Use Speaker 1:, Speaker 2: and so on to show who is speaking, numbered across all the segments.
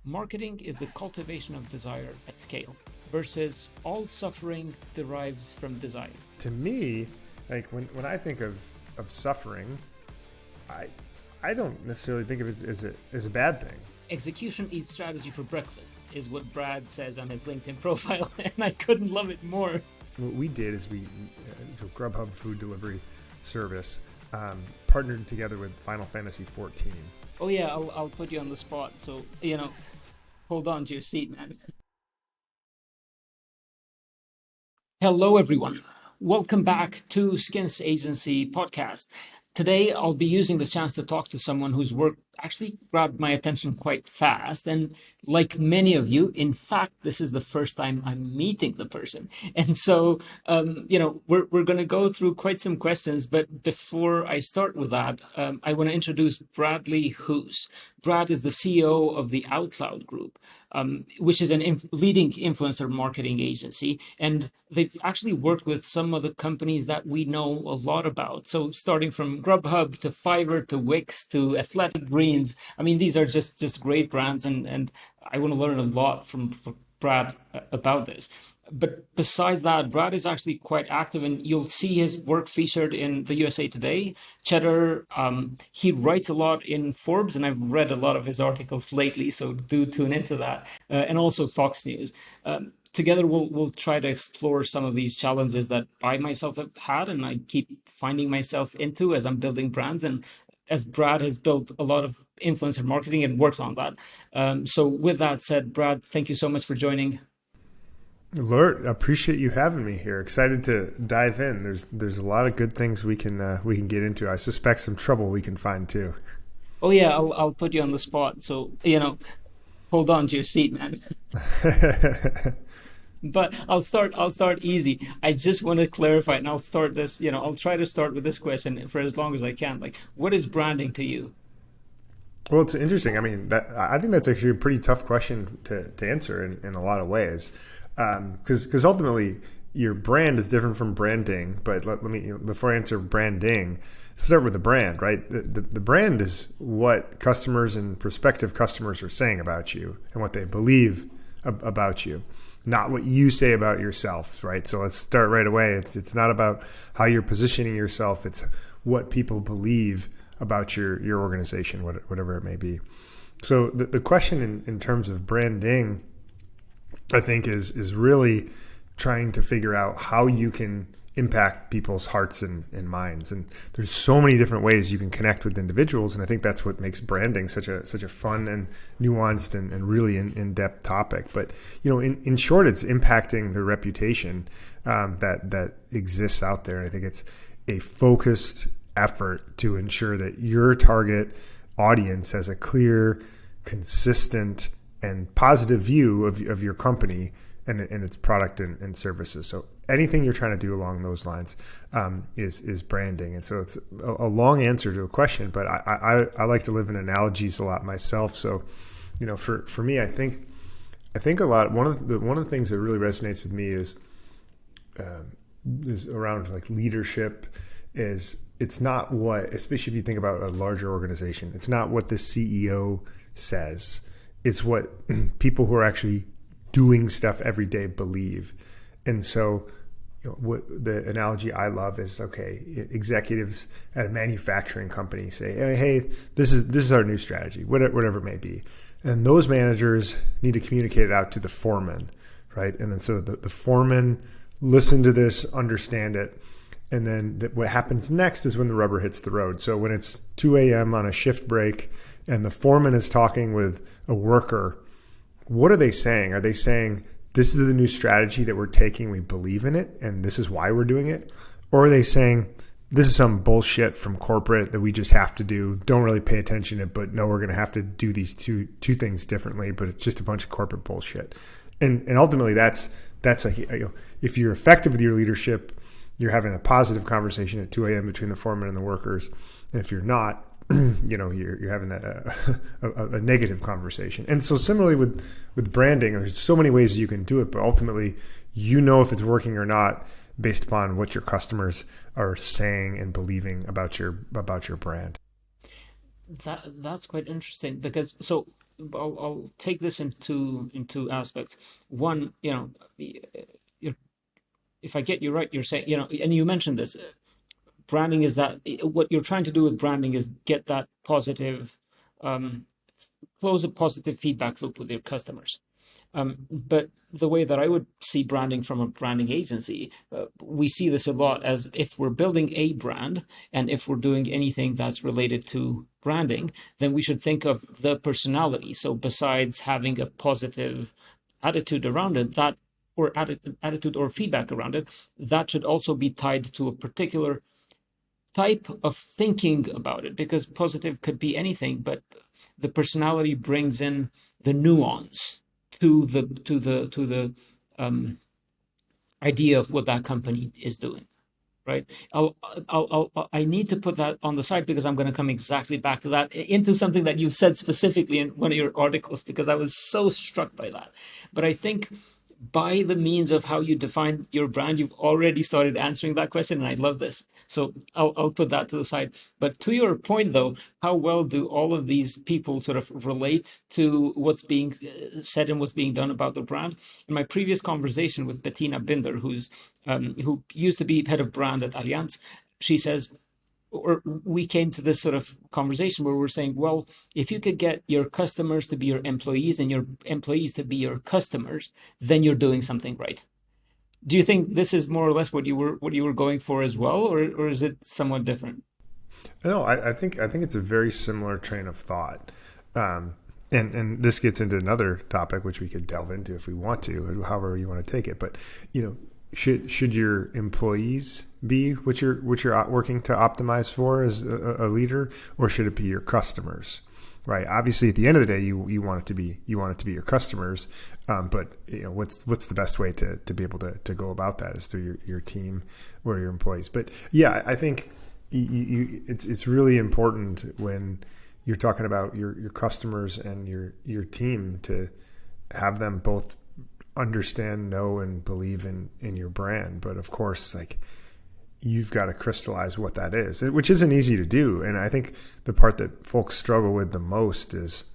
Speaker 1: Marketing is the cultivation of desire at scale versus all suffering derives from desire.
Speaker 2: To me, like when I think of suffering, I don't necessarily think of it as a bad thing.
Speaker 1: Execution eats strategy for breakfast is what Brad says on his LinkedIn profile, and I couldn't love it more.
Speaker 2: What we did is we, Grubhub food delivery service, partnered together with Final Fantasy 14.
Speaker 1: Oh yeah, I'll put you on the spot, so, hold on to your seat, man. Hello, everyone. Welcome back to Skins Agency podcast. Today, I'll be using this chance to talk to someone whose work actually grabbed my attention quite fast. And like many of you, in fact, this is the first time I'm meeting the person. And so, we're going to go through quite some questions. But before I start with that, I want to introduce Bradley Hoos. Brad is the CEO of the Outloud Group, which is an leading influencer marketing agency. And they've actually worked with some of the companies that we know a lot about. So starting from Grubhub to Fiverr to Wix to Athletic Greens. I mean, these are just great brands. And I want to learn a lot from Brad about this. But besides that, Brad is actually quite active, and you'll see his work featured in the USA Today, Cheddar. He writes a lot in Forbes, and I've read a lot of his articles lately, so do tune into that. And also Fox News. Together, we'll try to explore some of these challenges that I myself have had, and I keep finding myself into as I'm building brands. And as Brad has built a lot of influencer marketing and worked on that. So with that said, Brad, thank you so much for joining.
Speaker 2: Lord, appreciate you having me here. Excited to dive in. There's a lot of good things we can get into. I suspect some trouble we can find too.
Speaker 1: Oh yeah, I'll put you on the spot. So hold on to your seat, man. But I'll start easy. I just want to clarify, and I'll start this. I'll try to start with this question for as long as I can. Like, what is branding to you?
Speaker 2: Well, it's interesting. I mean, I think that's actually a pretty tough question to answer in a lot of ways. Because ultimately your brand is different from branding. But let me, before I answer branding, start with the brand, right? The brand is what customers and prospective customers are saying about you and what they believe about you, not what you say about yourself, right? So let's start right away. It's not about how you're positioning yourself. It's what people believe about your organization, whatever it may be. So the question in terms of branding, I think is really trying to figure out how you can impact people's hearts and minds. And there's so many different ways you can connect with individuals. And I think that's what makes branding such a fun and nuanced and really in-depth topic. But, in short, it's impacting the reputation that exists out there. And I think it's a focused effort to ensure that your target audience has a clear, consistent, and positive view of your company and its product and services. So anything you're trying to do along those lines is branding. And so it's a long answer to a question, but I like to live in analogies a lot myself. So, for me, I think a lot. One of the things that really resonates with me is around like leadership. It's not what, especially if you think about a larger organization, it's not what the CEO says. It's what people who are actually doing stuff every day believe. And so what the analogy I love is, okay, executives at a manufacturing company say, hey, this is our new strategy, whatever it may be. And those managers need to communicate it out to the foreman, right? And then so the foreman listen to this, understand it. And then what happens next is when the rubber hits the road. So when it's 2 a.m. on a shift break and the foreman is talking with a worker, what are they saying? Are they saying, this is the new strategy that we're taking, we believe in it, and this is why we're doing it? Or are they saying, this is some bullshit from corporate that we just have to do, don't really pay attention to it, but no, we're going to have to do these two things differently, but it's just a bunch of corporate bullshit. And ultimately, that's if you're effective with your leadership, you're having a positive conversation at 2 a.m. between the foreman and the workers. And if you're not, you're having a negative conversation. And so similarly with branding, there's so many ways you can do it, but ultimately, if it's working or not based upon what your customers are saying and believing about your brand.
Speaker 1: That's quite interesting because I'll take this into aspects. One, if I get you right, you're saying, and you mentioned this, branding is that what you're trying to do with branding is get that positive, um, close a positive feedback loop with your customers. But the way that I would see branding from a branding agency, we see this a lot as if we're building a brand and if we're doing anything that's related to branding, then we should think of the personality. So besides having a positive attitude around it, that or attitude or feedback around it, that should also be tied to a particular type of thinking about it, because positive could be anything, but the personality brings in the nuance to the idea of what that company is doing, right? I need to put that on the side because I'm going to come exactly back to that, into something that you said specifically in one of your articles, because I was so struck by that. But I think by the means of how you define your brand, you've already started answering that question, and I love this. So I'll put that to the side. But to your point, though, how well do all of these people sort of relate to what's being said and what's being done about the brand? In my previous conversation with Bettina Binder, who used to be head of brand at Allianz, she says, or we came to this sort of conversation where we're saying, well, if you could get your customers to be your employees and your employees to be your customers, then you're doing something right. Do you think this is more or less what you were going for as well, or is it somewhat different?
Speaker 2: No, I think it's a very similar train of thought. And this gets into another topic which we could delve into if we want to, however you want to take it. But should your employees be what you're working to optimize for as a leader, or should it be your customers? Right. Obviously, at the end of the day, you want it to be your customers. But what's the best way to be able to go about that is through your team or your employees. But yeah, I think it's really important when you're talking about your customers and your team to have them both understand, know, and believe in your brand. But of course, like, you've got to crystallize what that is, which isn't easy to do. And I think the part that folks struggle with the most is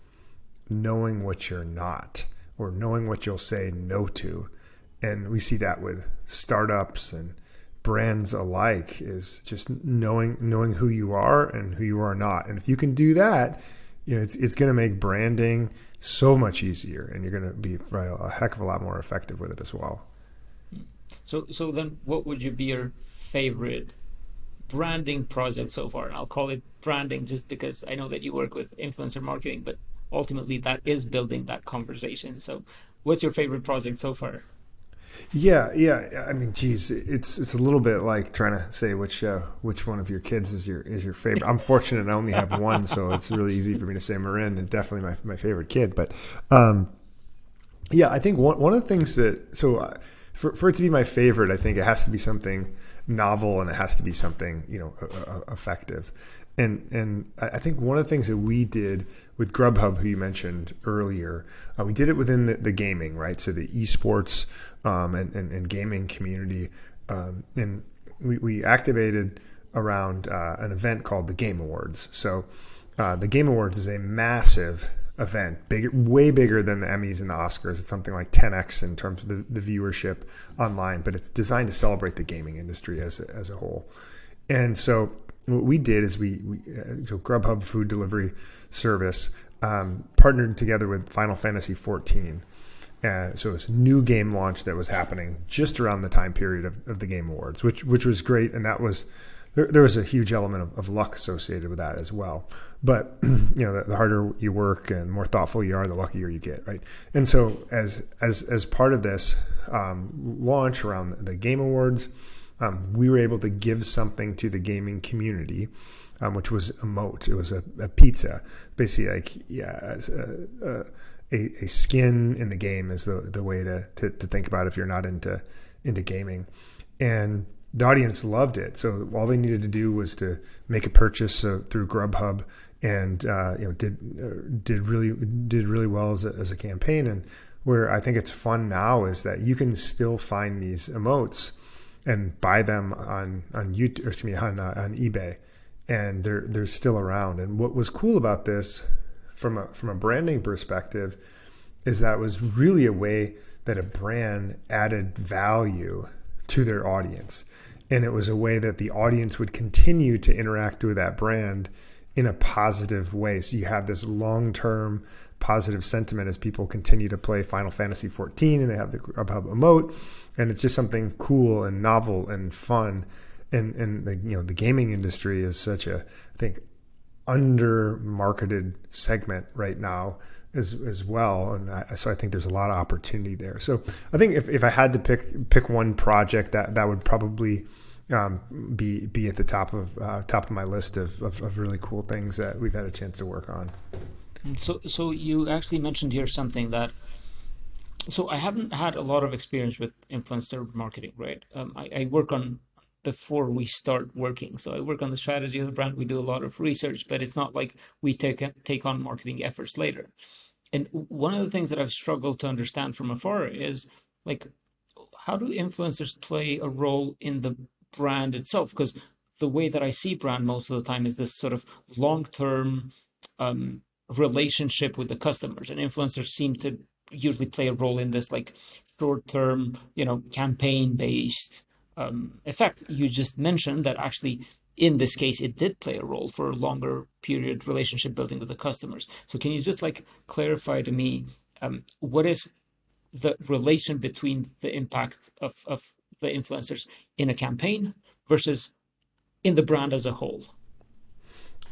Speaker 2: knowing what you're not, or knowing what you'll say no to. And we see that with startups and brands alike, is just knowing who you are and who you are not. And if you can do that, it's going to make branding so much easier, and you're going to be a heck of a lot more effective with it as well.
Speaker 1: So then what would you be your favorite branding project so far? And I'll call it branding just because I know that you work with influencer marketing, but ultimately that is building that conversation. So what's your favorite project so far?
Speaker 2: Yeah. I mean, geez, it's a little bit like trying to say which one of your kids is your favorite. I'm fortunate I only have one, so it's really easy for me to say Marin is definitely my favorite kid. But yeah, I think one of the things that for it to be my favorite, I think it has to be something novel and it has to be something effective. And I think one of the things that we did with Grubhub, who you mentioned earlier, we did it within the gaming, right? So the esports and gaming community, and we activated around an event called the Game Awards. So the Game Awards is a massive event, way bigger than the Emmys and the Oscars. It's something like 10x in terms of the viewership online, but it's designed to celebrate the gaming industry as a whole. And so what we did is we Grubhub food delivery service partnered together with Final Fantasy 14. So it's a new game launch that was happening just around the time period of the Game Awards, which was great. And that was, there was a huge element of luck associated with that as well. But the harder you work and more thoughtful you are, the luckier you get, right? And so as part of this launch around the Game Awards, we were able to give something to the gaming community, which was a moat. It was a pizza, basically like a skin in the game is the way to think about it if you're not into gaming. And the audience loved it. So all they needed to do was to make a purchase through Grubhub, and did really well as a campaign. And where I think it's fun now is that you can still find these emotes and buy them on YouTube, on eBay, and they're still around. And what was cool about this from a branding perspective is that it was really a way that a brand added value to their audience. And it was a way that the audience would continue to interact with that brand in a positive way. So you have this long-term positive sentiment as people continue to play Final Fantasy 14 and they have the Grubhub emote, and it's just something cool and novel and fun. And the gaming industry is such a, I think, under-marketed segment right now as well, and so I think there's a lot of opportunity there. So I think if I had to pick one project, that would probably be at the top of my list of really cool things that we've had a chance to work on.
Speaker 1: So you actually mentioned here something that. So I haven't had a lot of experience with influencer marketing, right? I work on before we start working. So I work on the strategy of the brand. We do a lot of research, but it's not like we take on marketing efforts later. And one of the things that I've struggled to understand from afar is like, how do influencers play a role in the brand itself? Because the way that I see brand most of the time is this sort of long-term relationship with the customers, and influencers seem to usually play a role in this like short-term, campaign-based effect. You just mentioned that actually in this case it did play a role for a longer period relationship building with the customers. So can you just like clarify to me what is the relation between the impact of the influencers in a campaign versus in the brand as a whole?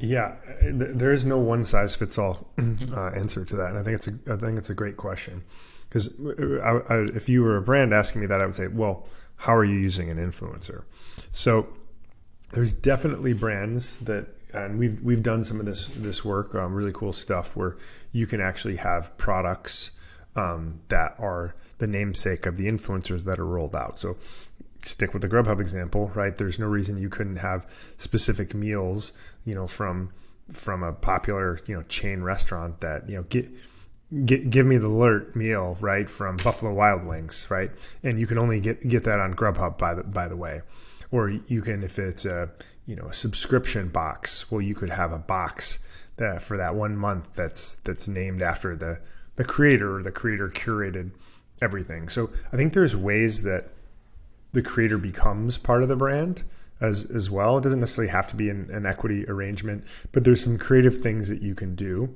Speaker 2: Yeah, there is no one size fits all answer to that, and I think it's a great question, because if you were a brand asking me that, I would say, well, how are you using an influencer? So there's definitely brands that, and we've done some of this work, really cool stuff where you can actually have products that are the namesake of the influencers that are rolled out. So stick with the Grubhub example, right? There's no reason you couldn't have specific meals, from a popular, chain restaurant that, give me the alert meal, right, from Buffalo Wild Wings, right? And you can only get that on Grubhub, by the way. Or you can, if it's a subscription box, well, you could have a box that for that 1 month that's named after the creator, or the creator curated everything. So I think there's ways that the creator becomes part of the brand as well. It doesn't necessarily have to be an equity arrangement, but there's some creative things that you can do.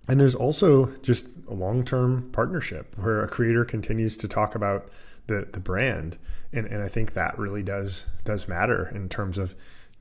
Speaker 2: And there's also just a long-term partnership where a creator continues to talk about the brand. And I think that really does matter in terms of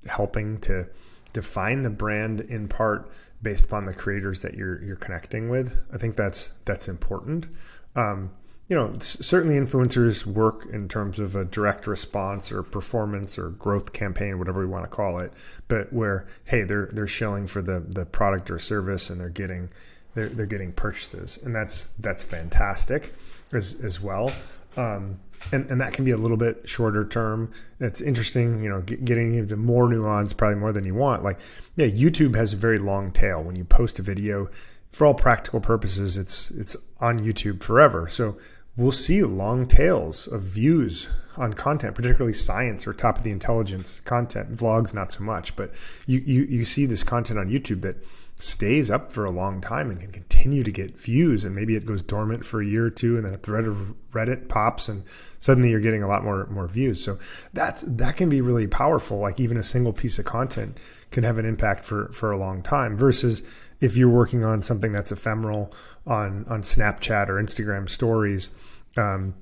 Speaker 2: helping to define the brand in part based upon the creators that you're connecting with. I think that's important. Certainly influencers work in terms of a direct response or performance or growth campaign, whatever we want to call it, but where, hey, they're shilling for the product or service, and they're getting purchases, and that's fantastic as well. And that can be a little bit shorter term. It's interesting, getting into more nuance, probably more than you want. Like, yeah, YouTube has a very long tail. When you post a video, for all practical purposes, it's on YouTube forever. So we'll see long tails of views on content, particularly science or top of the intelligence content. Vlogs, not so much, but you see this content on YouTube that stays up for a long time and can continue to get views, and maybe it goes dormant for a year or two, and then a thread of Reddit pops and suddenly you're getting a lot more views. So that can be really powerful. Like, even a single piece of content can have an impact for a long time, versus if you're working on something that's ephemeral on Snapchat or Instagram stories, then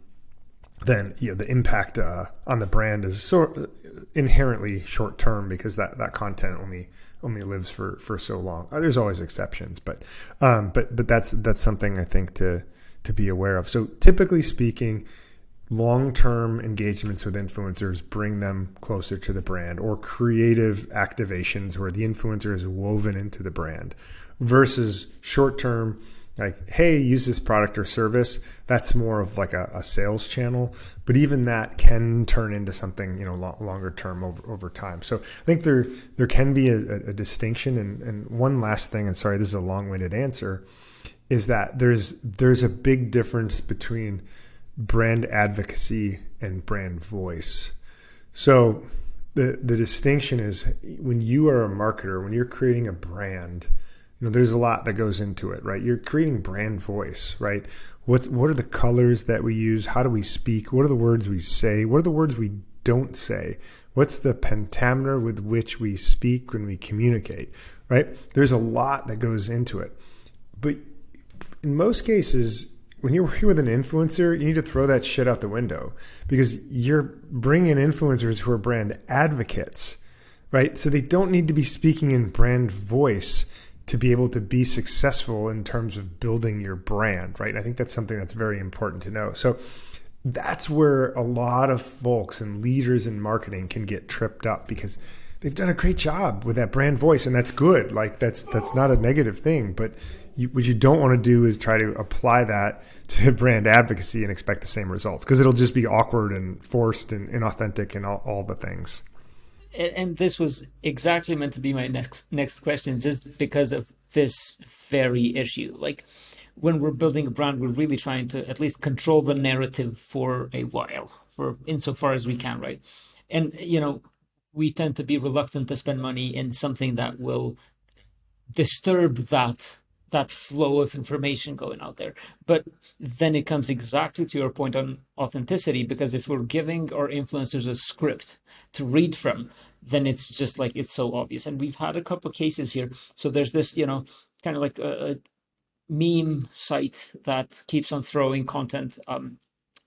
Speaker 2: the impact on the brand is so inherently short term, because that content only lives for so long. There's always exceptions, but that's something I think to be aware of. So typically speaking, long-term engagements with influencers bring them closer to the brand, or creative activations where the influencer is woven into the brand, versus short-term, like, hey, use this product or service. That's more of like a sales channel, but even that can turn into something longer term over time. So I think there can be a distinction. And one last thing, and sorry, this is a long-winded answer, is that there's a big difference between brand advocacy and brand voice. So the distinction is, when you are a marketer, when you're creating a brand, there's a lot that goes into it, right? You're creating brand voice, right? What are the colors that we use? How do we speak? What are the words we say? What are the words we don't say? What's the pentameter with which we speak when we communicate, right? There's a lot that goes into it. But in most cases, when you're working with an influencer, you need to throw that shit out the window because you're bringing in influencers who are brand advocates, right? So they don't need to be speaking in brand voice to be able to be successful in terms of building your brand, right? And I think that's something that's very important to know. So that's where a lot of folks and leaders in marketing can get tripped up because they've done a great job with that brand voice, and that's good. Like that's not a negative thing, but what you don't want to do is try to apply that to brand advocacy and expect the same results because it'll just be awkward and forced and inauthentic and all the things.
Speaker 1: And this was exactly meant to be my next question, just because of this very issue. Like when we're building a brand, we're really trying to at least control the narrative for a while, for insofar as we can, right? And we tend to be reluctant to spend money in something that will disturb that flow of information going out there. But then it comes exactly to your point on authenticity, because if we're giving our influencers a script to read from, then it's just like it's so obvious. And we've had a couple of cases here. So there's this, kind of like a meme site that keeps on throwing content,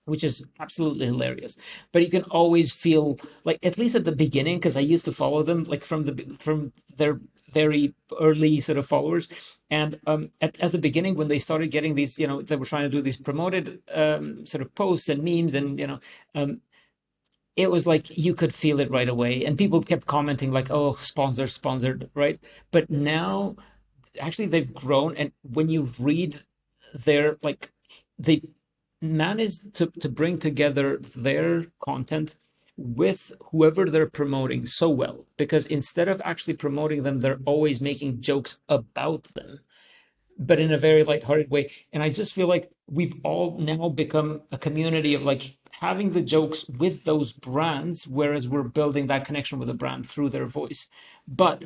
Speaker 1: which is absolutely hilarious. But you can always feel like, at least at the beginning, because I used to follow them like from their very early sort of followers, and at the beginning when they started getting these, they were trying to do these promoted sort of posts and memes, and it was like you could feel it right away, and people kept commenting like, "Oh, sponsored," right? But now, actually, they've grown, and when you read their like, they managed to bring together their content with whoever they're promoting so well, because instead of actually promoting them, they're always making jokes about them, but in a very lighthearted way. And I just feel like we've all now become a community of like having the jokes with those brands, whereas we're building that connection with a brand through their voice. But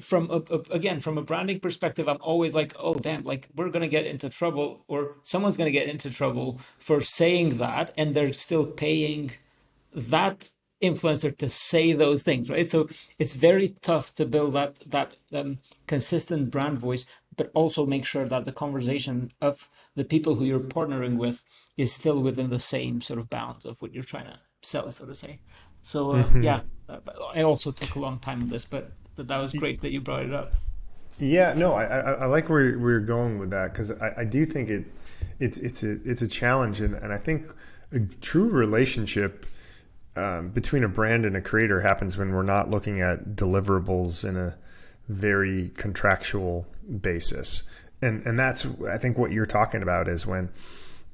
Speaker 1: again, from a branding perspective, I'm always like, oh damn, like we're gonna get into trouble, or someone's gonna get into trouble for saying that, and they're still paying that influencer to say those things, right? So it's very tough to build that consistent brand voice, but also make sure that the conversation of the people who you're partnering with is still within the same sort of bounds of what you're trying to sell, so to say. So
Speaker 2: Mm-hmm.
Speaker 1: yeah, I also took a long time on this, but that was great that you brought it up.
Speaker 2: Yeah, no, I like where we're going with that because I do think it's a challenge, and I think a true relationship between a brand and a creator happens when we're not looking at deliverables in a very contractual basis, and that's I think what you're talking about is when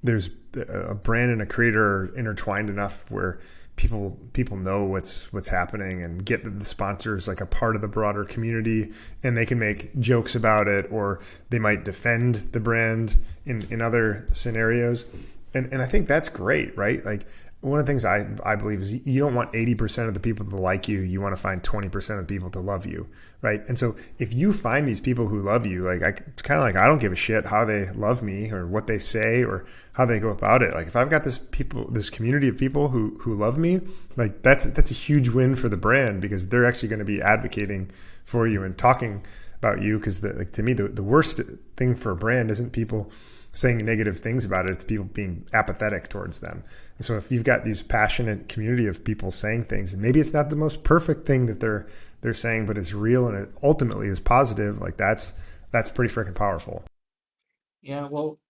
Speaker 2: there's a brand and a creator intertwined enough where people know what's happening and get that the sponsor is like a part of the broader community, and they can make jokes about it, or they might defend the brand in other scenarios, and I think that's great, right? Like one of the things I believe is you don't want 80% of the people to like you. You want to find 20% of the people to love you, right? And so if you find these people who love you, like it's kind of like I don't give a shit how they love me or what they say or how they go about it. Like if I've got this community of people who love me, like that's a huge win for the brand because they're actually going to be advocating for you and talking about you. Because like, to me, the worst thing for a brand isn't people saying negative things about it. It's people being apathetic towards them. And so if you've got these passionate community of people saying things, and maybe it's not the most perfect thing that they're saying, but it's real and it ultimately is positive, like that's pretty freaking powerful.
Speaker 1: Yeah, well,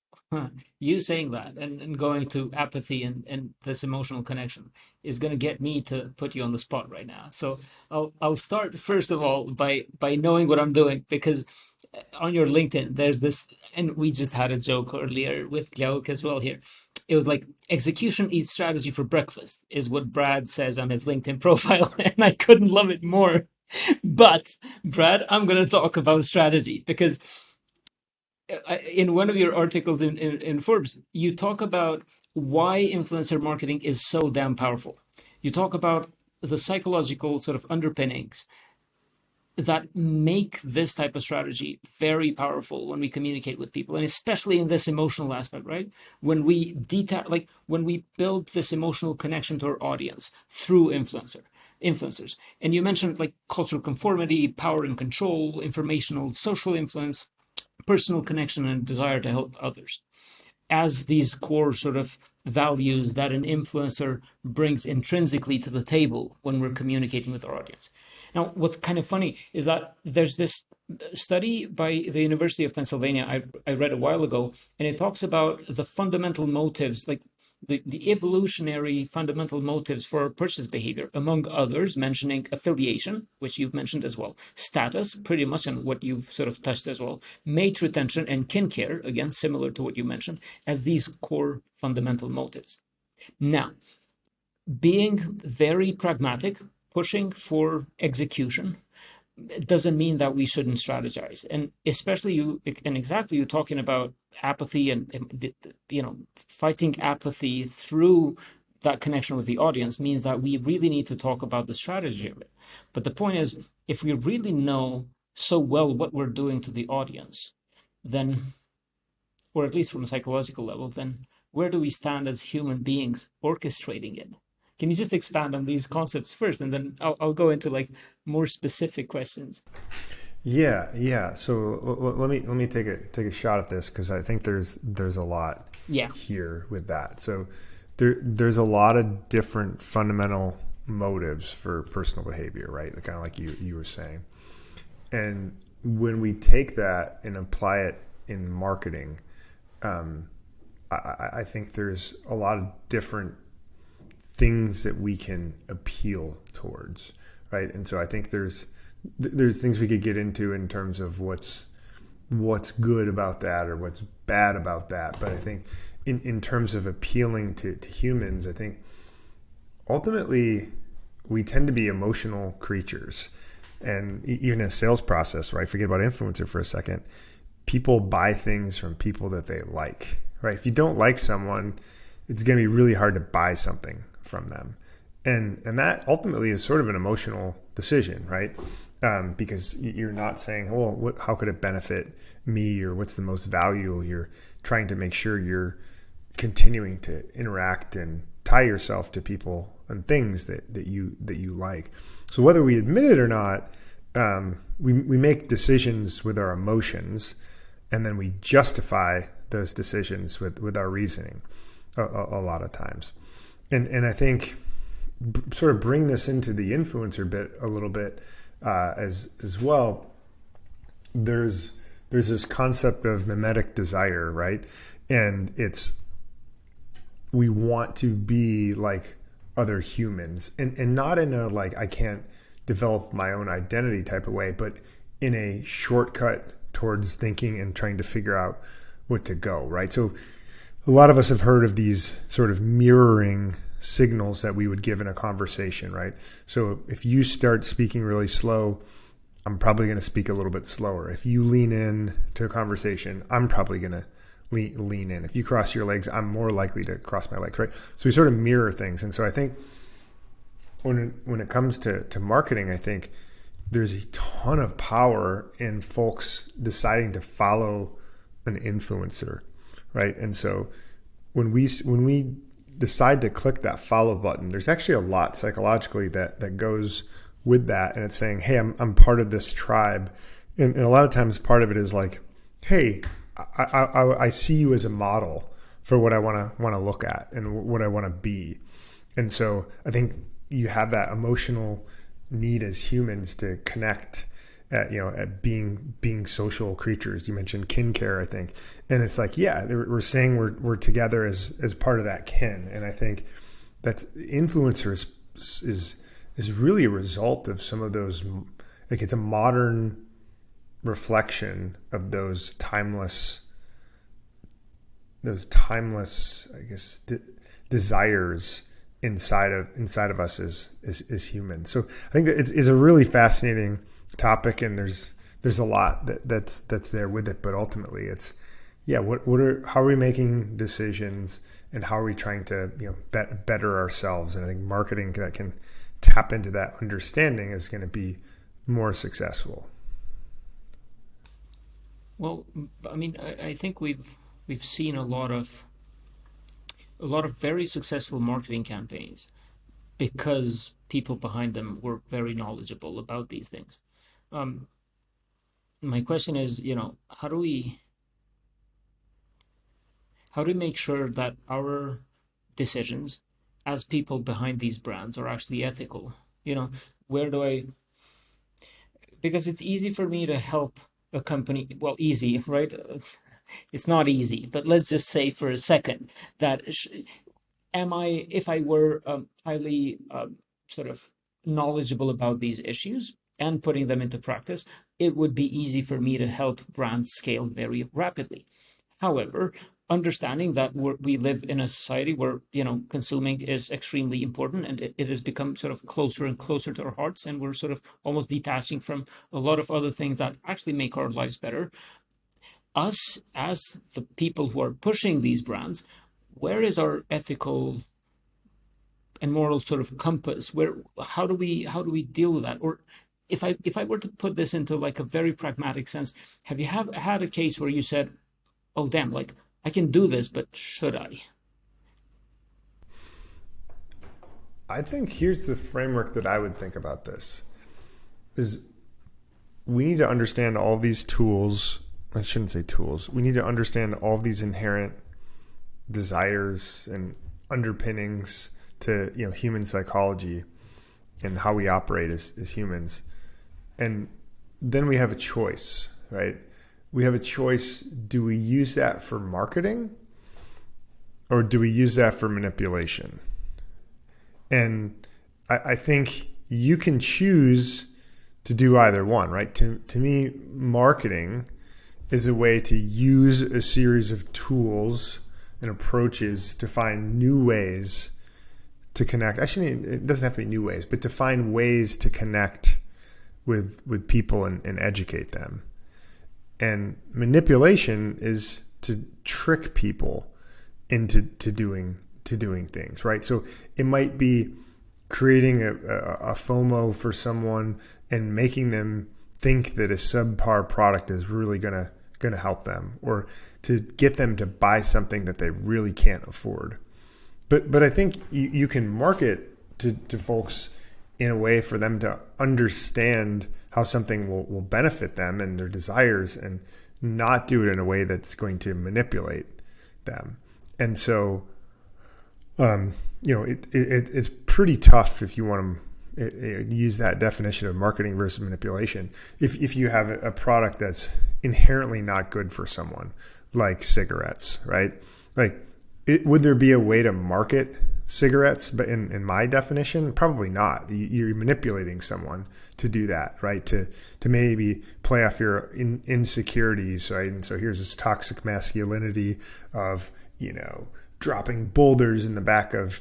Speaker 1: you saying that and going to apathy and this emotional connection is going to get me to put you on the spot right now. So I'll start first of all by knowing what I'm doing, because on your LinkedIn there's this, and we just had a joke earlier with Glauc as well here. It was like execution eats strategy for breakfast is what Brad says on his LinkedIn profile, and I couldn't love it more. But Brad, I'm going to talk about strategy because in one of your articles in Forbes, you talk about why influencer marketing is so damn powerful. You talk about the psychological sort of underpinnings. that make this type of strategy very powerful when we communicate with people, and especially in this emotional aspect, right? When we when we build this emotional connection to our audience through influencers. And you mentioned like cultural conformity, power and control, informational, social influence, personal connection, and desire to help others as these core sort of values that an influencer brings intrinsically to the table when we're communicating with our audience. Now, what's kind of funny is that there's this study by the University of Pennsylvania I read a while ago, and it talks about the fundamental motives, like the evolutionary fundamental motives for purchase behavior, among others, mentioning affiliation, which you've mentioned as well, status, pretty much, and what you've sort of touched as well, mate retention, and kin care, again, similar to what you mentioned, as these core fundamental motives. Now, being very pragmatic, pushing for execution, it doesn't mean that we shouldn't strategize. And especially you're talking about apathy and fighting apathy through that connection with the audience means that we really need to talk about the strategy of it. But the point is, if we really know so well what we're doing to the audience, then, or at least from a psychological level, then where do we stand as human beings orchestrating it? Can you just expand on these concepts first, and then I'll go into like more specific questions?
Speaker 2: Yeah. So let me take a shot at this, because I think there's a lot here with that. So there's a lot of different fundamental motives for personal behavior, right? Kind of like you were saying. And when we take that and apply it in marketing, I think there's a lot of different things that we can appeal towards, right? And so I think there's things we could get into in terms of what's good about that or what's bad about that. But I think in terms of appealing to humans, I think ultimately we tend to be emotional creatures. And even in a sales process, right? Forget about influencer for a second. People buy things from people that they like, right? If you don't like someone, it's going to be really hard to buy something from them. And that ultimately is sort of an emotional decision, right? Because you're not saying, well, how could it benefit me, or what's the most value? You're trying to make sure you're continuing to interact and tie yourself to people and things that you like. So whether we admit it or not, we make decisions with our emotions, and then we justify those decisions with our reasoning a lot of times. And I think sort of bring this into the influencer bit a little bit as well. There's this concept of mimetic desire, right? And it's, we want to be like other humans, and not in a like I can't develop my own identity type of way, but in a shortcut towards thinking and trying to figure out what to go, right? So a lot of us have heard of these sort of mirroring signals that we would give in a conversation, right? So if you start speaking really slow, I'm probably going to speak a little bit slower. If you lean in to a conversation, I'm probably going to lean in. If you cross your legs, I'm more likely to cross my legs, right? So we sort of mirror things. And so I think when it comes to marketing, I think there's a ton of power in folks deciding to follow an influencer, right? And so when we decide to click that follow button, there's actually a lot psychologically that goes with that. And it's saying, hey, I'm part of this tribe. And a lot of times part of it is like, hey, I see you as a model for what I want to look at and what I want to be. And so I think you have that emotional need as humans to connect at being social creatures. You mentioned kin care, I think. And it's like, yeah, we're saying we're together as part of that kin. And I think that influencers is really a result of some of those, like it's a modern reflection of those timeless, I guess, desires inside of us as humans. So I think that it's a really fascinating topic, and there's a lot that's there with it. But ultimately, it's how are we making decisions, and how are we trying to better ourselves? And I think marketing that can tap into that understanding is going to be more successful?
Speaker 1: Well, I mean, I think we've seen a lot of very successful marketing campaigns because people behind them were very knowledgeable about these things. Um, my question is, how do we make sure that our decisions as people behind these brands are actually ethical? You know, where do I, because it's easy for me to help a company, well, easy, right? It's not easy, but let's just say for a second that if I were highly sort of knowledgeable about these issues and putting them into practice, it would be easy for me to help brands scale very rapidly. However, understanding that we live in a society where consuming is extremely important, and it has become sort of closer and closer to our hearts, and we're sort of almost detaching from a lot of other things that actually make our lives better. Us as the people who are pushing these brands, where is our ethical and moral sort of compass? Where how do we deal with that? Or if I were to put this into like a very pragmatic sense, have you had a case where you said, oh damn, like I can do this, but should I?
Speaker 2: I think here's the framework that I would think about this is we need to understand all these tools. I shouldn't say tools. We need to understand all these inherent desires and underpinnings to human psychology and how we operate as humans. And then we have a choice, right? We have a choice. Do we use that for marketing or do we use that for manipulation? And I think you can choose to do either one, right? To me, marketing is a way to use a series of tools and approaches to find new ways to connect. Actually, it doesn't have to be new ways, but to find ways to connect with people and educate them. And manipulation is to trick people into doing things, right? So it might be creating a FOMO for someone and making them think that a subpar product is really gonna help them, or to get them to buy something that they really can't afford. But I think you can market to folks in a way for them to understand how something will benefit them and their desires, and not do it in a way that's going to manipulate them. And so, it's pretty tough if you want to use that definition of marketing versus manipulation. If you have a product that's inherently not good for someone, like cigarettes, right? Like, would there be a way to market cigarettes? But in my definition, probably not. You're manipulating someone to do that, right? To maybe play off your insecurities, right? And so here's this toxic masculinity of, dropping boulders in the back of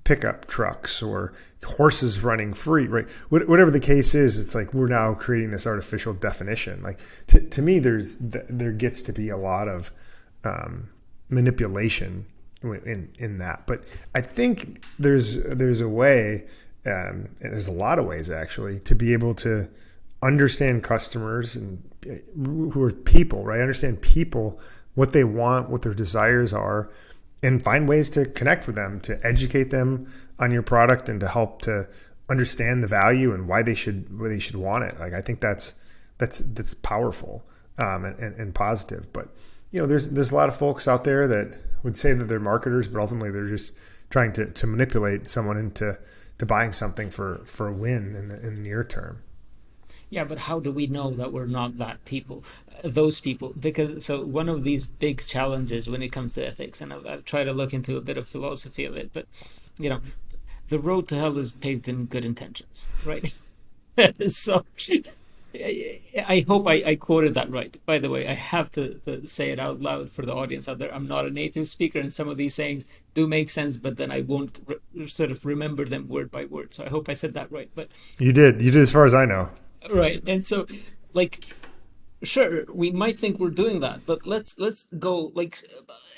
Speaker 2: pickup trucks or horses running free, right? Whatever the case is, it's like we're now creating this artificial definition. Like to me, there gets to be a lot of manipulation in that. But I think there's a way, and there's a lot of ways actually, to be able to understand customers and who are people, right? Understand people, what they want, what their desires are, and find ways to connect with them, to educate them on your product, and to help to understand the value and why they should want it. Like, I think that's powerful and positive. But there's a lot of folks out there that would say that they're marketers, but ultimately they're just trying to manipulate someone into buying something for a win in the near term.
Speaker 1: Yeah, but how do we know that we're not those people? Because so one of these big challenges when it comes to ethics, and I've tried to look into a bit of philosophy of it, but the road to hell is paved in good intentions, right? So I hope I quoted that right. By the way, I have to say it out loud for the audience out there. I'm not a native speaker, and some of these sayings do make sense, but then I won't sort of remember them word by word. So I hope I said that right. But
Speaker 2: you did as far as I know.
Speaker 1: Right. And so, like, sure, we might think we're doing that, but let's go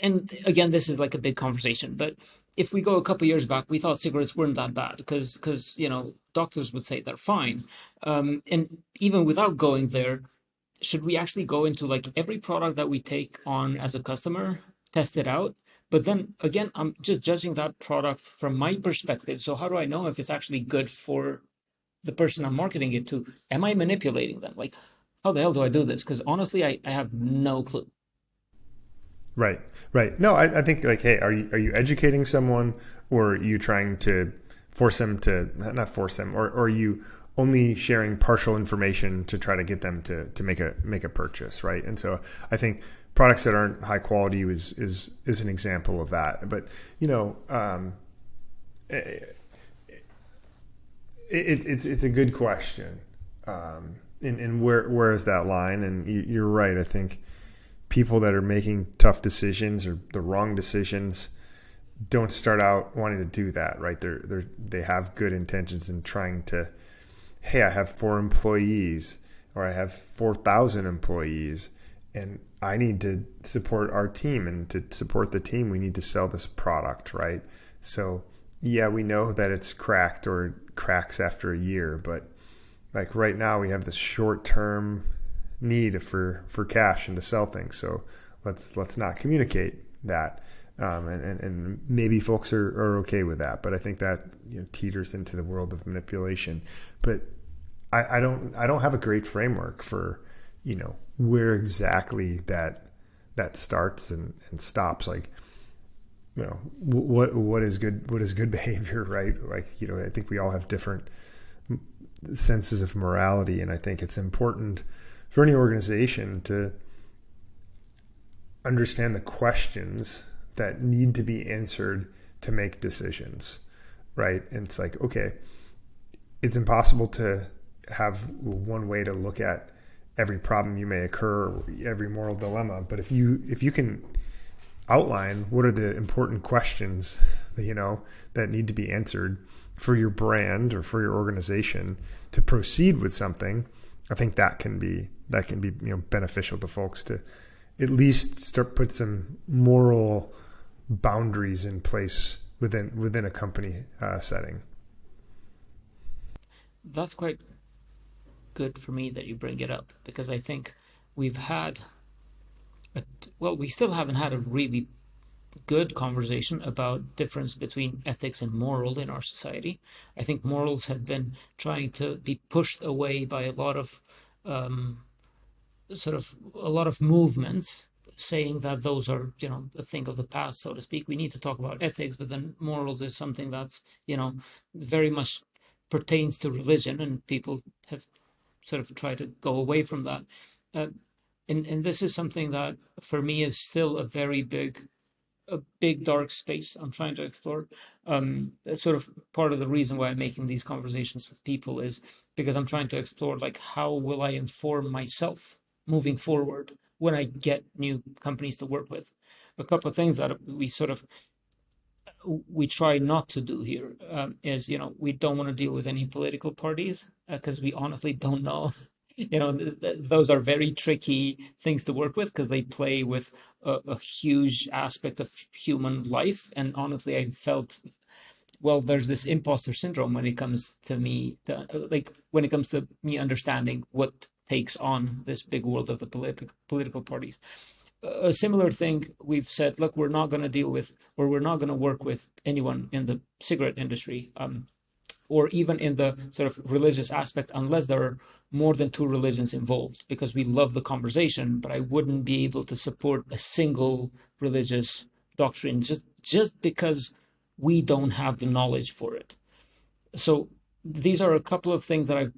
Speaker 1: and again, this is like a big conversation, but if we go a couple years back, we thought cigarettes weren't that bad because doctors would say they're fine. And even without going there, should we actually go into like every product that we take on as a customer, test it out? But then again, I'm just judging that product from my perspective. So how do I know if it's actually good for the person I'm marketing it to? Am I manipulating them? Like, how the hell do I do this? Because honestly, I have no clue.
Speaker 2: Right, right. No, I think like, hey, are you educating someone, or are you trying to force them to not force them, or are you only sharing partial information to try to get them to make a purchase, right? And so I think products that aren't high quality is an example of that. But you know, it's a good question, and where is that line? And you're right. I think people that are making tough decisions or the wrong decisions don't start out wanting to do that, right? They have good intentions in trying to, hey, I have 4 employees, or I have 4,000 employees, and I need to support our team, and to support the team, we need to sell this product, right? So yeah, we know that it's cracked or cracks after a year, but like right now we have this short-term need for cash and to sell things. So let's not communicate that. And maybe folks are okay with that, but I think that, you know, teeters into the world of manipulation. But I don't have a great framework for, you know, where exactly that starts and stops. Like, you know, what is good behavior, right? Like, you know, I think we all have different senses of morality, and I think it's important for any organization to understand the questions that need to be answered to make decisions, right? And it's like, okay, it's impossible to have one way to look at every problem you may occur, or every moral dilemma. But if you can outline what are the important questions that, you know, that need to be answered for your brand or for your organization to proceed with something, I think that can be you know, beneficial to folks to at least start put some moral boundaries in place within a company setting.
Speaker 1: That's quite good for me that you bring it up, because I think we've had we still haven't had a really good conversation about difference between ethics and moral in our society. I think morals have been trying to be pushed away by a lot of movements saying that those are, you know, a thing of the past, so to speak. We need to talk about ethics, but then morals is something that's, you know, very much pertains to religion, and people have sort of tried to go away from that. Uh, and this is something that for me is still a big dark space I'm trying to explore. That's sort of part of the reason why I'm making these conversations with people, is because I'm trying to explore, like, how will I inform myself moving forward when I get new companies to work with. A couple of things that we try not to do here, is, you know, we don't want to deal with any political parties, because we honestly don't know. You know, those are very tricky things to work with, because they play with a huge aspect of human life. And honestly, I felt, well, there's this imposter syndrome when it comes to me, when it comes to me understanding what takes on this big world of the political parties. A similar thing, we've said, look, we're not going to deal with, or we're not going to work with anyone in the cigarette industry, or even in the sort of religious aspect, unless there are more than 2 religions involved, because we love the conversation, but I wouldn't be able to support a single religious doctrine just because we don't have the knowledge for it. So these are a couple of things that I've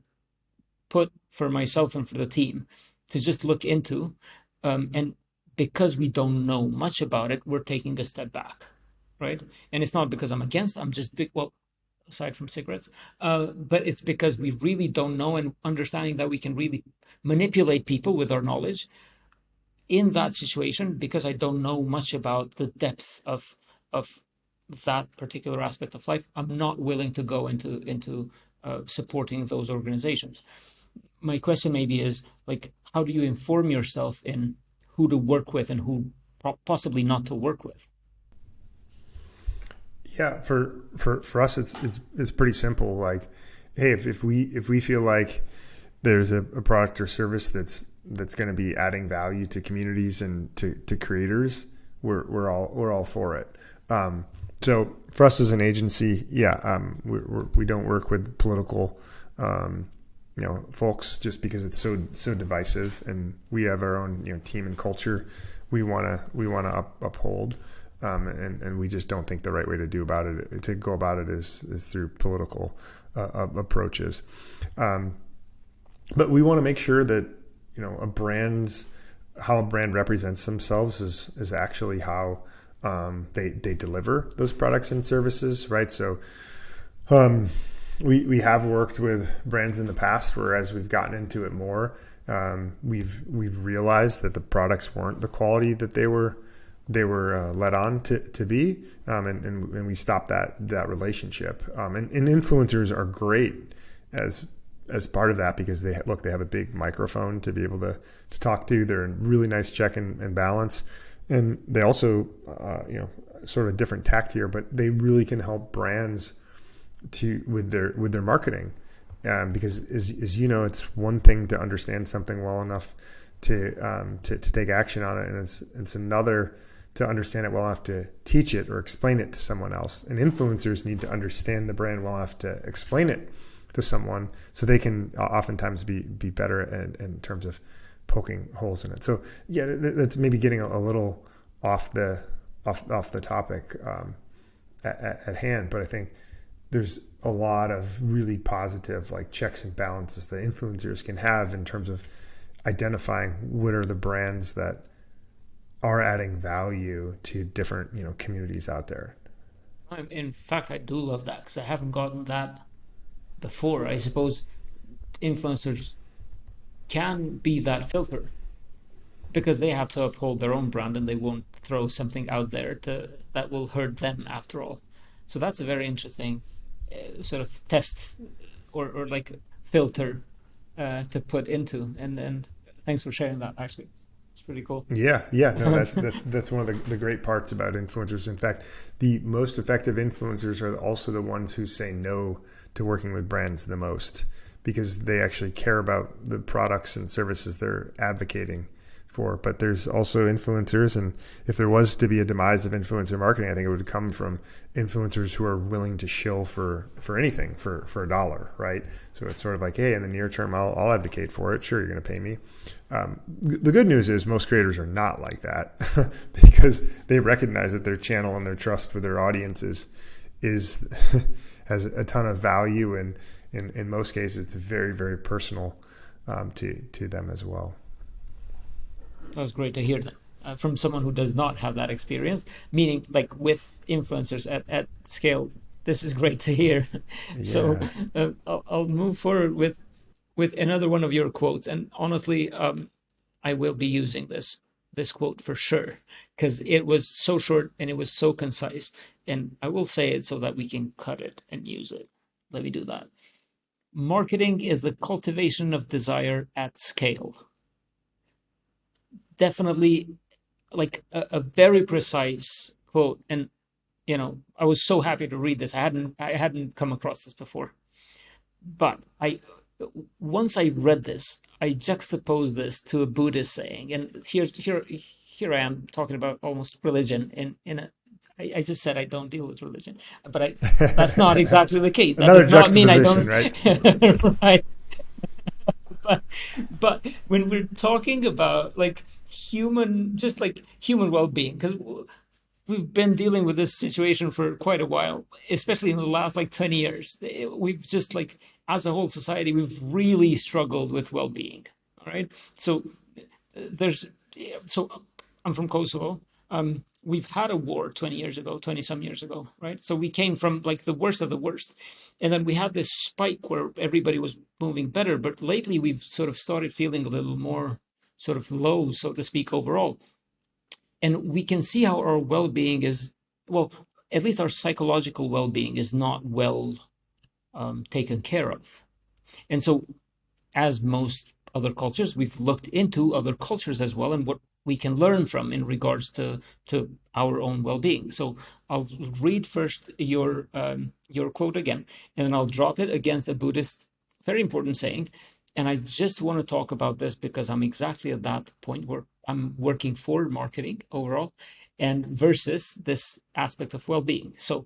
Speaker 1: put for myself and for the team to just look into. And because we don't know much about it, we're taking a step back, right? And it's not because I'm against, I'm just aside from cigarettes, but it's because we really don't know, and understanding that we can really manipulate people with our knowledge in that situation, because I don't know much about the depth of that particular aspect of life. I'm not willing to go into supporting those organizations. My question maybe is, like, how do you inform yourself in who to work with and who possibly not to work with?
Speaker 2: Yeah, for us, it's pretty simple. Like, hey, if we feel like there's a product or service that's going to be adding value to communities and to creators, we're all for it. So for us as an agency, we don't work with political folks just because it's so divisive, and we have our own team and culture we want to uphold, and we just don't think the right way to go about it is through political approaches. But we want to make sure that how a brand represents themselves is actually how they deliver those products and services, right? So we have worked with brands in the past where, as we've gotten into it more, we've realized that the products weren't the quality that they were led on to be, and we stopped that relationship. And influencers are great as part of that, because they have a big microphone to be able to talk to. They're in really nice check and balance, and they also sort of a different tact here, but they really can help brands with their marketing. Because as you know, it's one thing to understand something well enough to take action on it, and it's another to understand it well enough to teach it or explain it to someone else. And influencers need to understand the brand well enough to explain it to someone, so they can oftentimes be better in terms of poking holes in it. So yeah, that's maybe getting a little off the topic at hand, but I think there's a lot of really positive checks and balances that influencers can have in terms of identifying what are the brands that are adding value to different communities out there.
Speaker 1: In fact, I do love that, because I haven't gotten that before. I suppose influencers can be that filter, because they have to uphold their own brand, and they won't throw something out there that will hurt them after all. So that's a very interesting sort of test or filter to put into, and thanks for sharing that. Actually, it's pretty cool.
Speaker 2: No, that's one of the great parts about influencers. In fact, the most effective influencers are also the ones who say no to working with brands the most, because they actually care about the products and services they're advocating for. But there's also influencers, and if there was to be a demise of influencer marketing, I think it would come from influencers who are willing to shill for anything for $1, right? So it's sort of like, hey, in the near term, I'll advocate for it. Sure, you're going to pay me. The good news is most creators are not like that, because they recognize that their channel and their trust with their audiences has a ton of value, and in most cases, it's very, very personal to them as well.
Speaker 1: That's great to hear that from someone who does not have that experience, meaning with influencers at scale. This is great to hear. Yeah. So I'll move forward with another one of your quotes, and honestly, I will be using this quote for sure, because it was so short and it was so concise, and I will say it so that we can cut it and use it. Let me do that. Marketing is the cultivation of desire at scale. Definitely a very precise quote, and I was so happy to read this. I hadn't come across this before, but once I read this, I juxtaposed this to a Buddhist saying, and here I am talking about almost religion I just said I don't deal with religion, but that's not exactly the case. That
Speaker 2: Another
Speaker 1: does not mean I don't,
Speaker 2: right?
Speaker 1: right? But when we're talking about human well-being, because we've been dealing with this situation for quite a while, especially in the last 20 years. We've just as a whole society, we've really struggled with well-being. All right. So I'm from Kosovo. We've had a war 20 some years ago, right? So we came from the worst of the worst. And then we had this spike where everybody was moving better. But lately we've sort of started feeling a little more sort of low, so to speak, overall. And we can see how our well-being is, at least our psychological well-being is not well taken care of. And so, as most other cultures, we've looked into other cultures as well, and what we can learn from in regards to our own well-being. So I'll read first your quote again, and then I'll drop it against a Buddhist very important saying. And I just want to talk about this because I'm exactly at that point where I'm working for marketing overall and versus this aspect of well-being. So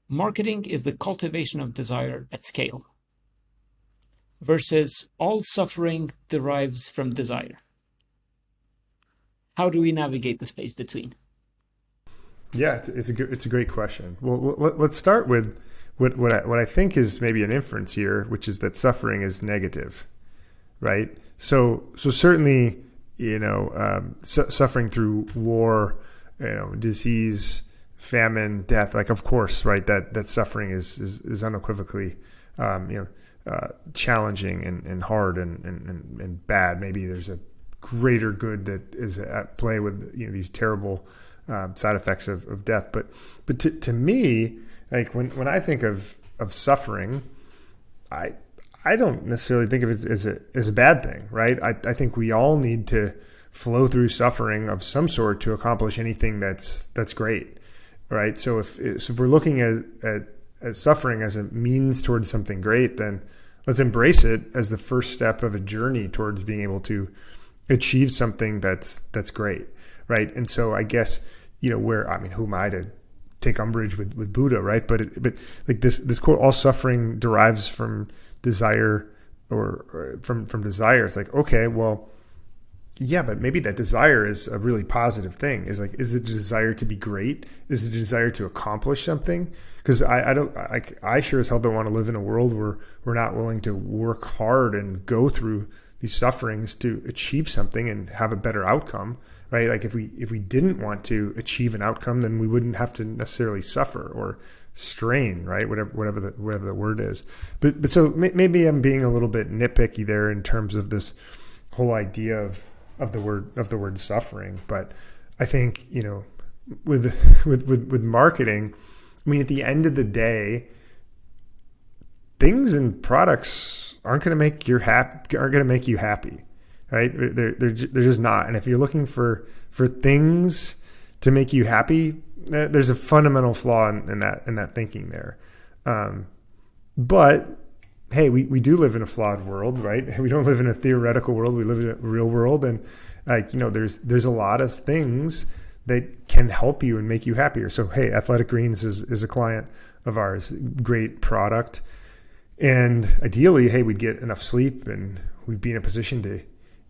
Speaker 1: marketing is the cultivation of desire at scale versus all suffering derives from desire. How do we navigate the space between?
Speaker 2: Yeah, it's a great question. Well, let's start with what I think is maybe an inference here, which is that suffering is negative, right? So certainly, suffering through war, disease, famine, death, like of course, right? That suffering is unequivocally, challenging and hard and bad. Maybe there's a greater good that is at play with these terrible side effects of death. But to me, like when I think of suffering, I don't necessarily think of it as a bad thing, right? I think we all need to flow through suffering of some sort to accomplish anything that's great, right? So if we're looking at suffering as a means towards something great, then let's embrace it as the first step of a journey towards being able to achieve something that's great, right? And so I guess who am I to take umbrage with Buddha, right? But like this quote, all suffering derives from desire or from desire. It's like, okay, well, yeah, but maybe that desire is a really positive thing. Is it a desire to be great? Is it a desire to accomplish something? Because I sure as hell don't want to live in a world where we're not willing to work hard and go through these sufferings to achieve something and have a better outcome, right? Like if we didn't want to achieve an outcome, then we wouldn't have to necessarily suffer or strain, right? Whatever the word is. But so maybe I'm being a little bit nitpicky there in terms of this whole idea of the word suffering. But I think with marketing, I mean, at the end of the day, things and products aren't going to make you happy, right? They're just not. And if you're looking for things to make you happy, there's a fundamental flaw in that thinking there. But hey, we do live in a flawed world, right? We don't live in a theoretical world. We live in a real world, and there's a lot of things that can help you and make you happier. So hey, Athletic Greens is a client of ours. Great product. And ideally, hey, we'd get enough sleep and we'd be in a position to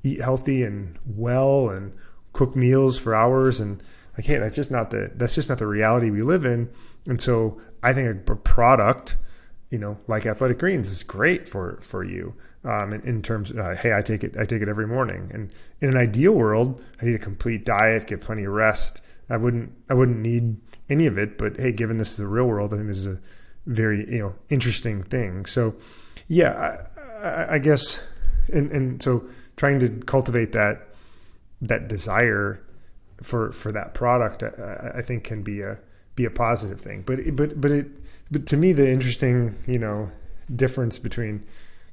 Speaker 2: eat healthy and well and cook meals for hours. And like, hey, that's just not the reality we live in. And so I think a product, like Athletic Greens is great for you. In terms of, hey, I take it every morning. And in an ideal world, I need a complete diet, get plenty of rest. I wouldn't need any of it. But hey, given this is the real world, I think this is a very interesting thing. So yeah, I guess and so trying to cultivate that desire for that product, I think can be a positive thing. But to me, the interesting difference between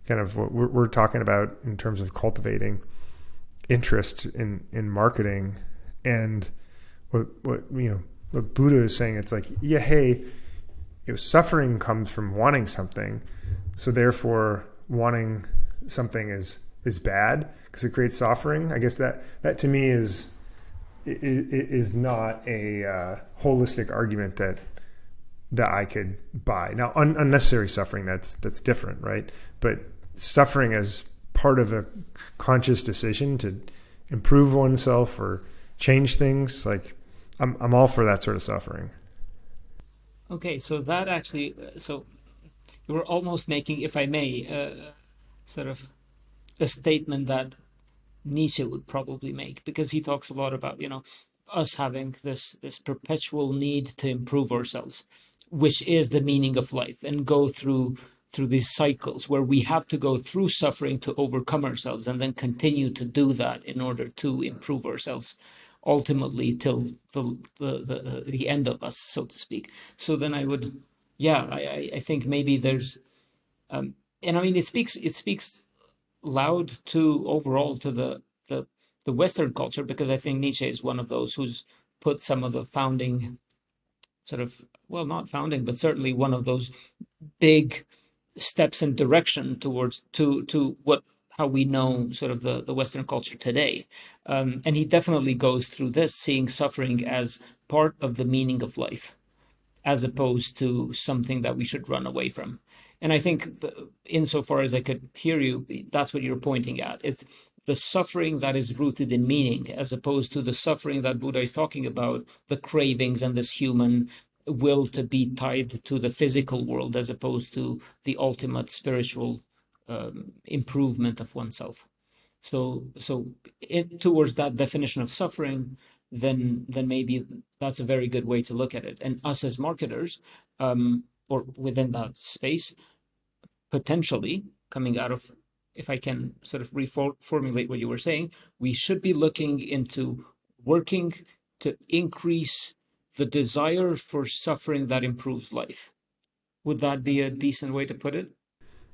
Speaker 2: kind of what we're talking about in terms of cultivating interest in marketing and what Buddha is saying, it's like, yeah, hey, suffering comes from wanting something, so therefore wanting something is bad because it creates suffering. I guess that to me is not a holistic argument that I could buy. Now, unnecessary suffering, that's different, right? But suffering as part of a conscious decision to improve oneself or change things, like I'm all for that sort of suffering.
Speaker 1: Okay, so that actually, so you were almost making, if I may, sort of a statement that Nietzsche would probably make, because he talks a lot about, us having this perpetual need to improve ourselves, which is the meaning of life, and go through these cycles where we have to go through suffering to overcome ourselves and then continue to do that in order to improve ourselves ultimately till the end of us, so to speak. So then I think maybe there's and I mean it speaks loud to overall to the the Western culture, because I think Nietzsche is one of those who's put some of the founding sort of, well, not founding, but certainly one of those big steps in direction towards to what how we know sort of the Western culture today. And he definitely goes through this, seeing suffering as part of the meaning of life, as opposed to something that we should run away from. And I think, insofar as I could hear you, that's what you're pointing at. It's the suffering that is rooted in meaning, as opposed to the suffering that Buddha is talking about, the cravings and this human will to be tied to the physical world, as opposed to the ultimate spiritual improvement of oneself. So towards that definition of suffering, then maybe that's a very good way to look at it. And us as marketers, or within that space, potentially coming out of, if I can sort of reformulate what you were saying, we should be looking into working to increase the desire for suffering that improves life. Would that be a decent way to put it?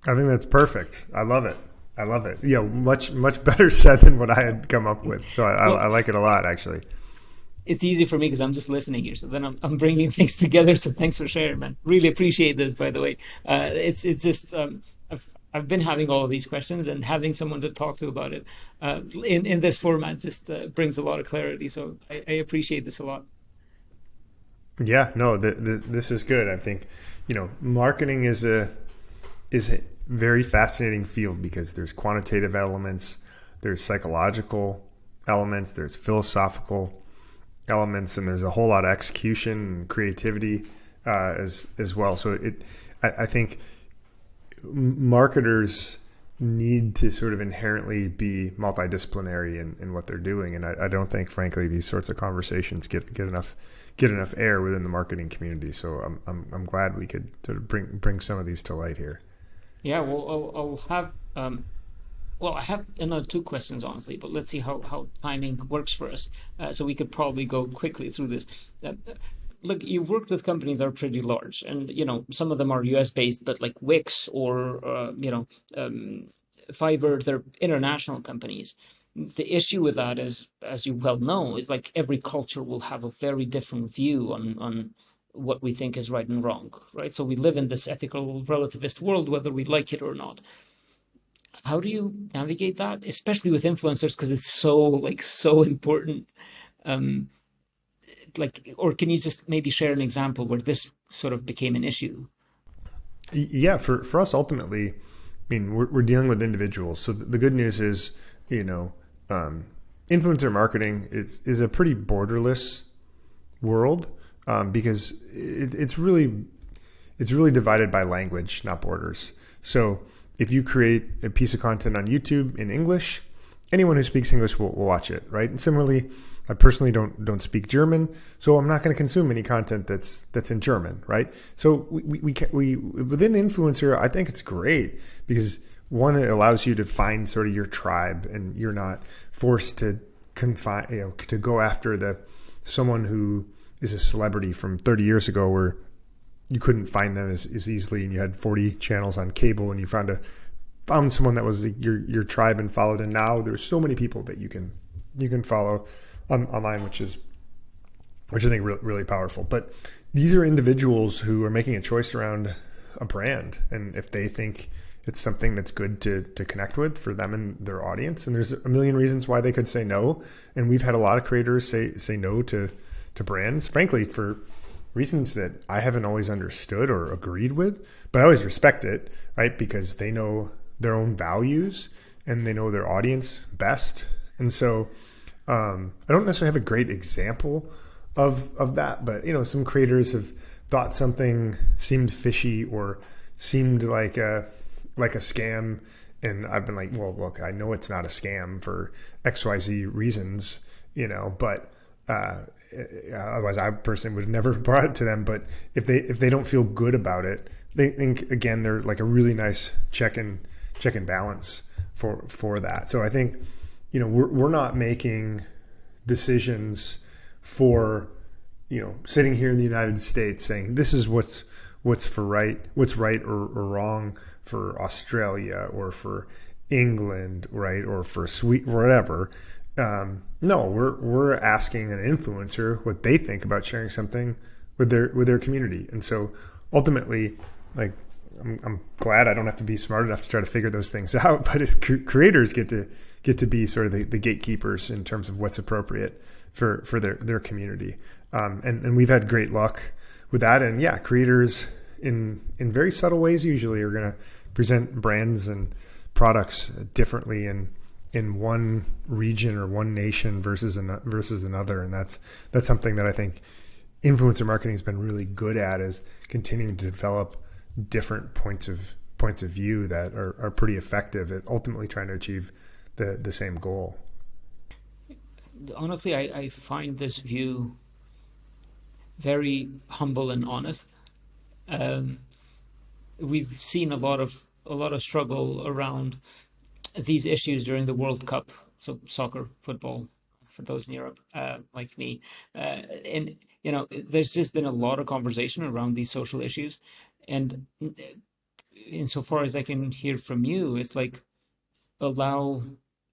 Speaker 2: I think that's perfect. I love it. I love it. Yeah, much better said than what I had come up with. So I like it a lot, actually.
Speaker 1: It's easy for me because I'm just listening here. So then I'm bringing things together. So thanks for sharing, man. Really appreciate this, by the way. It's just I've been having all of these questions, and having someone to talk to about it in this format just brings a lot of clarity. So I appreciate this a lot.
Speaker 2: Yeah, no, this is good. I think, marketing is a very fascinating field because there's quantitative elements, there's psychological elements, there's philosophical elements, and there's a whole lot of execution and creativity as well. So I think marketers need to sort of inherently be multidisciplinary in what they're doing, and I don't think, frankly, these sorts of conversations get enough air within the marketing community. So I'm glad we could sort of bring some of these to light here.
Speaker 1: Yeah, well, I'll have I have another two questions, honestly, but let's see how timing works for us. So we could probably go quickly through this. Look, you've worked with companies that are pretty large, and some of them are US based, but like Wix or Fiverr, they're international companies. The issue with that is, as you well know, is like every culture will have a very different view on what we think is right and wrong, right? So we live in this ethical relativist world, whether we like it or not. How do you navigate that, especially with influencers, because it's so important? Or can you just maybe share an example where this sort of became an issue?
Speaker 2: Yeah, for us, ultimately, I mean, we're dealing with individuals. So the good news is, influencer marketing is a pretty borderless world, because it's really divided by language, not borders. So if you create a piece of content on YouTube in English, anyone who speaks English will watch it, right? And similarly, I personally don't speak German, so I'm not going to consume any content that's in German, right? So we within influencer, I think it's great because, one, it allows you to find sort of your tribe, and you're not forced to to go after someone who is a celebrity from 30 years ago, where you couldn't find them as easily, and you had 40 channels on cable, and you found someone that was your tribe and followed. And now there's so many people that you can follow online, which I think really powerful. But these are individuals who are making a choice around a brand, and if they think it's something that's good to connect with for them and their audience, and there's a million reasons why they could say no. And we've had a lot of creators say no to brands, frankly, for reasons that I haven't always understood or agreed with, but I always respect it, right? Because they know their own values and they know their audience best. And so I don't necessarily have a great example of that, but some creators have thought something seemed fishy or seemed like a scam, and I've been like, well, look, I know it's not a scam for XYZ reasons, but otherwise I personally would have never brought it to them. But if they don't feel good about it, they think, again, they're like a really nice check and balance for that. So I think we're not making decisions for sitting here in the United States saying this is what's right or wrong for Australia or for England, right, or for Sweden, whatever. No, we're asking an influencer what they think about sharing something with their community. And so ultimately, like, I'm glad I don't have to be smart enough to try to figure those things out, but creators get to be sort of the gatekeepers in terms of what's appropriate for their community. And we've had great luck with that. And yeah, creators in very subtle ways usually are going to present brands and products differently in one region or one nation versus another. And that's something that I think influencer marketing has been really good at, is continuing to develop different points of view that are pretty effective at ultimately trying to achieve the same goal.
Speaker 1: Honestly, I find this view very humble and honest. We've seen a lot of struggle around these issues during the World Cup, so soccer, football, for those in Europe, like me, and there's just been a lot of conversation around these social issues, and insofar as I can hear from you, it's like, allow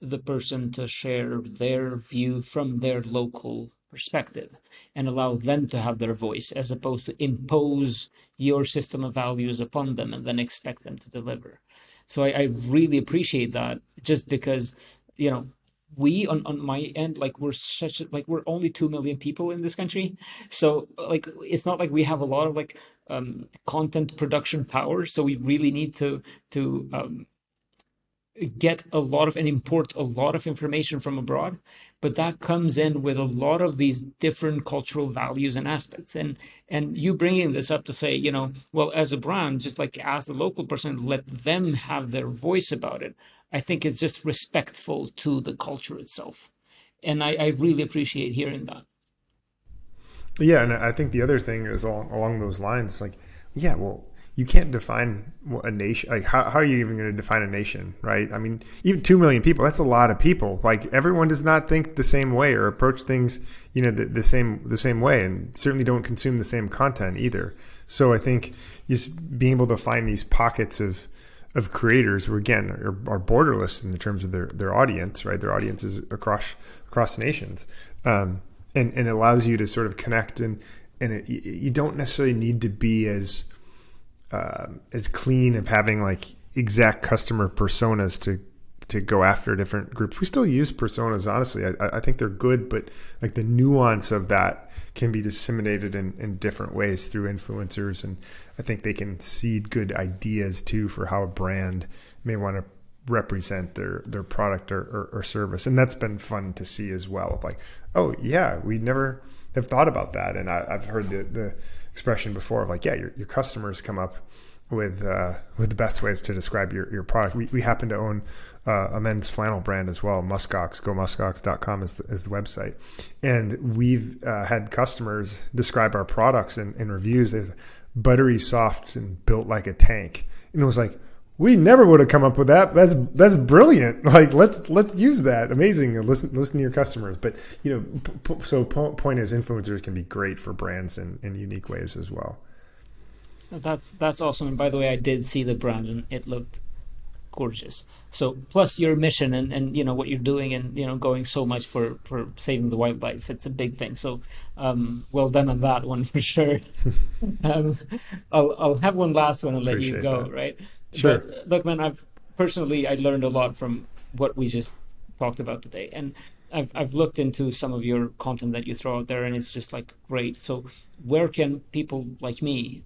Speaker 1: the person to share their view from their local perspective and allow them to have their voice, as opposed to impose your system of values upon them and then expect them to deliver. So I really appreciate that, just because, we on my end, like, we're only 2 million people in this country. So like, it's not like we have a lot of like content production power. So we really need to get a lot of and import a lot of information from abroad, but that comes in with a lot of these different cultural values and aspects. And you bringing this up to say, well, as a brand, just like as the local person, let them have their voice about it. I think it's just respectful to the culture itself, and I really appreciate hearing that.
Speaker 2: Yeah, and I think the other thing is along those lines, like, yeah, well, you can't define a nation. Like, how are you even going to define a nation, right? I mean, even 2 million people, that's a lot of people. Like, everyone does not think the same way or approach things, the same way, and certainly don't consume the same content either. So I think just being able to find these pockets of creators who, again, are borderless in terms of their audience, right? Their audience is across nations. And it allows you to sort of connect, and you don't necessarily need to be as clean of having like exact customer personas to go after different groups. We still use personas, honestly. I think they're good, but like the nuance of that can be disseminated in different ways through influencers, and I think they can seed good ideas too for how a brand may want to represent their product or service. And that's been fun to see as well, of like, oh yeah, we never have thought about that. And I've heard the expression before of like, yeah, your customers come up with the best ways to describe your product. We happen to own a men's flannel brand as well, Muskox. GoMuskox.com is the website, and we've had customers describe our products in reviews as buttery soft and built like a tank. And it was like, we never would have come up with that. That's brilliant. Like, let's use that. Amazing. Listen to your customers. But point is, influencers can be great for brands in unique ways as well.
Speaker 1: That's awesome. And by the way, I did see the brand and it looked gorgeous. So plus your mission and what you're doing, and going so much for saving the wildlife, it's a big thing. So well done on that one for sure. I'll have one last one and let you go. That. Right.
Speaker 2: Sure.
Speaker 1: But look, man, I learned a lot from what we just talked about today, and I've looked into some of your content that you throw out there, and it's just like great. So where can people like me,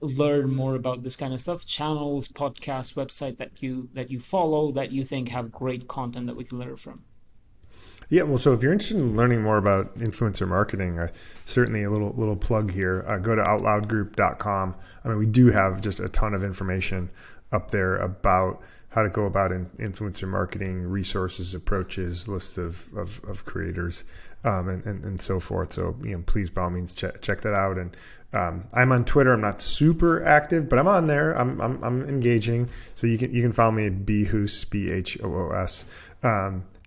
Speaker 1: learn more about this kind of stuff? Channels, podcasts, website that you follow that you think have great content that we can learn from?
Speaker 2: Yeah, well, so if you're interested in learning more about influencer marketing, certainly a little plug here. Go to OutloudGroup.com. I mean, we do have just a ton of information up there about how to go about influencer marketing, resources, approaches, lists of creators, and so forth. So please, by all means, check that out. And I'm on Twitter. I'm not super active, but I'm on there. I'm engaging. So you can follow me at Bhoos, BHOOS.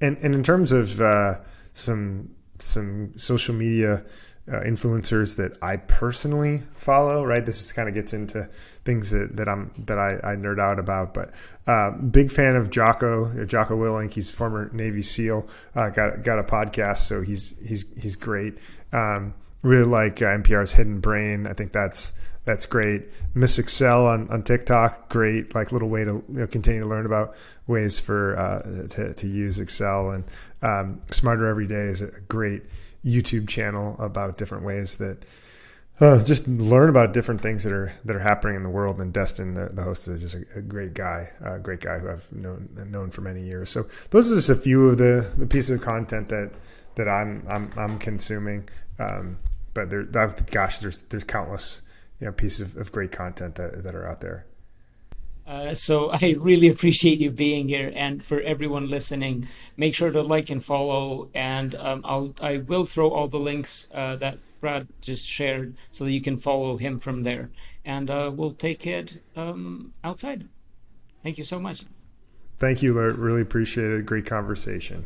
Speaker 2: And in terms of some social media influencers that I personally follow. Right, this kind of gets into things that I nerd out about. But big fan of Jocko Willink. He's former Navy SEAL. Got a podcast, so he's great. Really like NPR's Hidden Brain. I think that's great. Miss Excel on TikTok, great, like little way to continue to learn about ways for to use Excel. And Smarter Every Day is a great YouTube channel about different ways that just learn about different things that are happening in the world. And Destin, the host, is just a great guy who I've known for many years. So those are just a few of the pieces of content that I'm consuming. But there's countless pieces of great content that are out there.
Speaker 1: So I really appreciate you being here, and for everyone listening, make sure to like and follow, and I will throw all the links that Brad just shared so that you can follow him from there, and we'll take it outside. Thank you so much.
Speaker 2: Thank you, Lert. Really appreciate it. Great conversation.